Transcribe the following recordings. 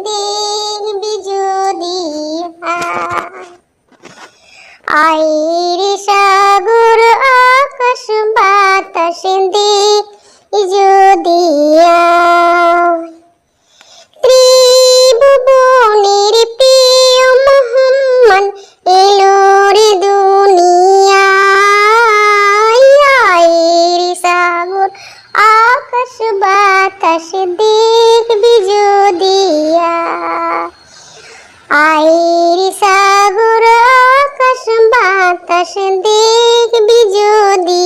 দেখবি যদি আইর সাগর আকাশ বাতাস দেখবি যদি ত্রিভুবনের প্রিয় মোহাম্মদ এলো রে দুনিয়ায় আইর সাগর আকাশ বাতাস দেখবি যদি আইর সাগর আকাশ বাতাস দেখবি যদি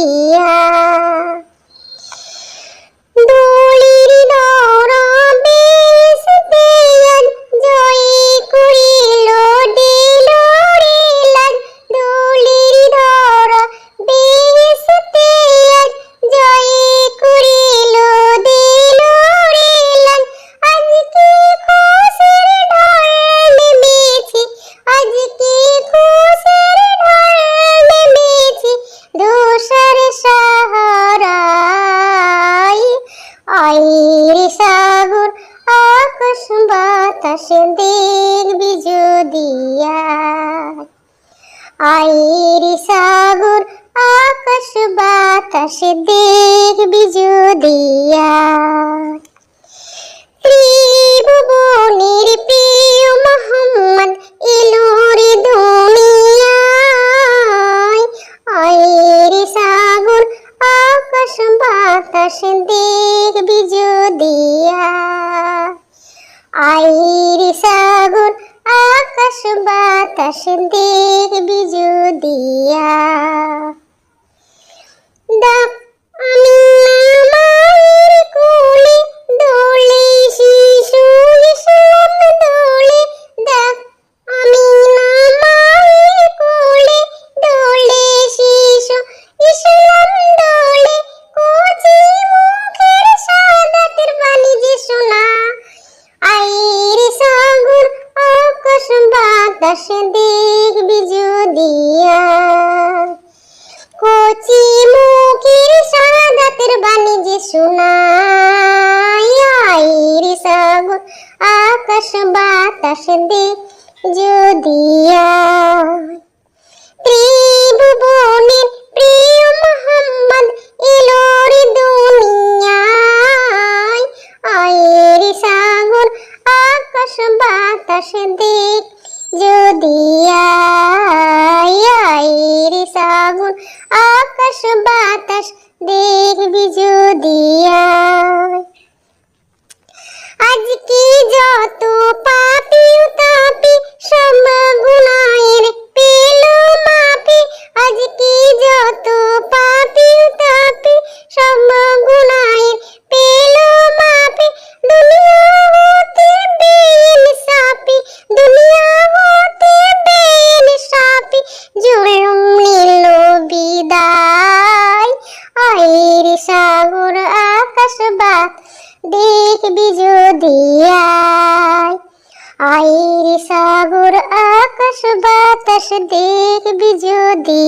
দোলির দরা বেসতে আজ জয় করিল দিল রে লাজ দোলির দরা বেসতে আজ জয় করিল দিল রে লাজ আজকে খুশির ঢল নেমেছে আজকে খুশির ঢল নেমেছে দোসর সাহারায় আইর সাগর আকাশ বাতাস দেখবি যদি আইর সাগর আকাশ বাতাস দেখবি যদি ত্রিভুবনের প্রিয় মোহাম্মদ এলো রে দুনিয়ায় আইর সাগর আকাশ বাতাস দেখবি যদি আইর সাগর আকাশ বাতাস দেখবি যদি আমি মায়ের কোলে দোলে শিশু ইসলাম দোলে দেখ আমি মায়ের কোলে দোলে শিশু ইসলাম দোলে কচি মুখের সাদাতের বাণী যে শোনা আইর সাগর আকাশ বাতাস দেখবি যদি কচি মুখের সাদাতের বাণী যে শোনায় আইর সাগর আকাশ বাতাস দেখবি যদি ত্রিভুবনের প্রিয় মোহাম্মদ এলো রে দুনিয়ায় আইর সাগর আকাশ বাতাস দেখ যদি আইর সাগর আকাশ বাতাস দেখবি যদি আজকে যত পাপি তাপি সব গুনাহের পেল মাপি আজকে যত পাপি তাপি সব গুনাহের পেল মাপি দুনিয়া হতে বেইনসাফি দুনিয়া হতে বেইনসাফি জুলুম নিল বিদায় আইর সাগর আকাশ বাতাস দেখবি যদি আইর সাগর আকাশ বাতাস দেখবি যদি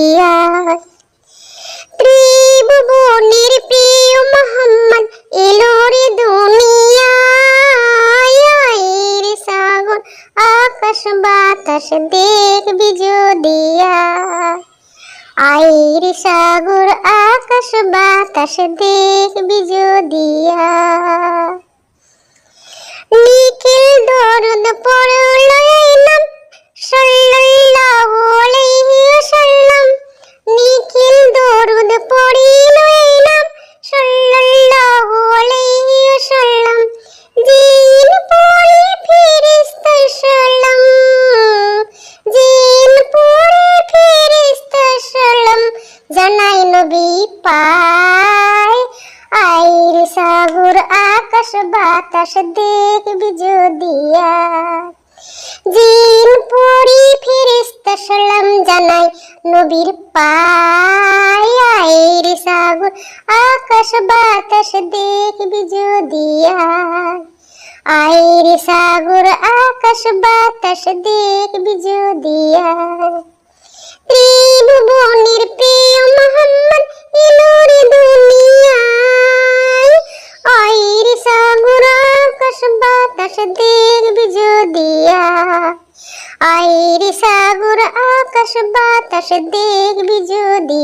ত্রিভুবনের প্রিয় মোহাম্মদ এলো রে দুনিয়ায় আইর সাগর আকাশ বাতাস দেখবি যদি আইর সাগর আকাশ বাতাস দেখবি যদি নিখিল দরুদ পড়ল নাম সাল্লাল্লাহু আলাইহি ওয়াসাল্লাম নিখিল দরুদ পড়ল নাম সাল্লাল্লাহু আলাইহি ওয়াসাল্লাম জিন পড়ে ফেরেশতা সালাম জিন পড়ে ফেরেশতা সালাম জানাই নবী পায় আইর সাগর আকাশ বাতাস দেখবি যদি জিন পড়ি ফেরেশতা সালাম জানাই নবীর পায় আইর সাগর আকাশ বাতাস দেখবি যদি আইর সাগর আকাশ বাতাস দেখবি যদি ত্রিভুবনের প্রিয় মোহাম্মদ এলো রে দুনিয়ায় আইর সাগর আকাশ বাতাস বাতাস দেখবি যদি আয় রে সাগর আকাশ বাতাস দেখবি যদি